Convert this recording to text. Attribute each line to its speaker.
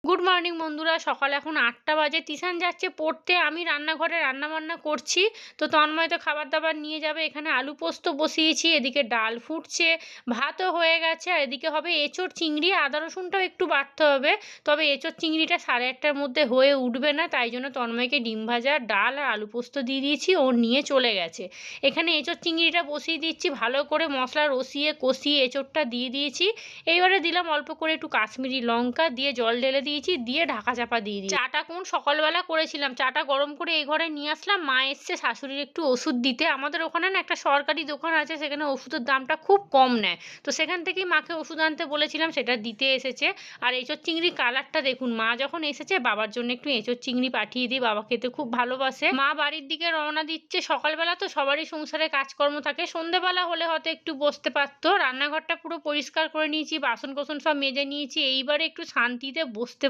Speaker 1: Good morning বন্ধুরা। সকাল এখন ৮টা বাজে। তিশান যাচ্ছে পড়তে, আমি রান্নাঘরে রান্নাবান্না করছি। তো তন্ময় তো খাবার দাবার নিয়ে যাবে। এখানে আলু পোস্ত বসিয়েছি, এদিকে ডাল ফুটছে, ভাতও হয়ে গেছে, আর এদিকে হবে এঁচোড় চিংড়ি। আদা রসুনটাও একটু বাটতে হবে, তবে এঁচোড় চিংড়িটা 8:30টার মধ্যে হয়ে উঠবে না, তাই জন্য তন্ময়কে ডিম ভাজা, ডাল আর আলু পোস্ত দিয়ে দিয়েছি, ও নিয়ে চলে গেছে। এখানে এঁচোড় চিংড়িটা বসিয়ে দিচ্ছি, ভালো করে মশলা রসিয়ে কষিয়ে এঁচোড়টা দিয়ে দিয়েছি। এইবারে দিলাম অল্প করে একটু কাশ্মীরি লঙ্কা, দিয়ে জল ঢেলে দিয়েছি, দিয়ে ঢাকা চাপা দিয়ে দিই। চাটা কোন সকালবেলা করেছিলাম, চাটা গরম করে এই ঘরে নিয়ে আসলাম। মা এসছে শাশুড়ির একটু ওষুধ দিতে। আমাদের ওখানে না একটা সরকারি দোকান আছে, সেখানে ওষুধের দামটা খুব কম নেয়, তো সেখান থেকেই মাকে ওষুধ আনতে বলেছিলাম, সেটা দিতে এসেছে। আর এঁচোড় চিংড়ির কালারটা দেখুন। মা যখন এসেছে বাবার জন্য একটু এঁচোড় চিংড়ি পাঠিয়ে দিই, বাবা খেতে খুব ভালোবাসে। মা বাড়ির দিকে রওনা দিচ্ছে। সকালবেলা তো সবারই সংসারে কাজকর্ম থাকে, সন্ধেবেলা হলে হয়তো একটু বসতে পারতো। রান্নাঘরটা পুরো পরিষ্কার করে নিয়েছি, বাসন কোসন সব মেজে নিয়েছি, এইবারে একটু শান্তিতে বসতে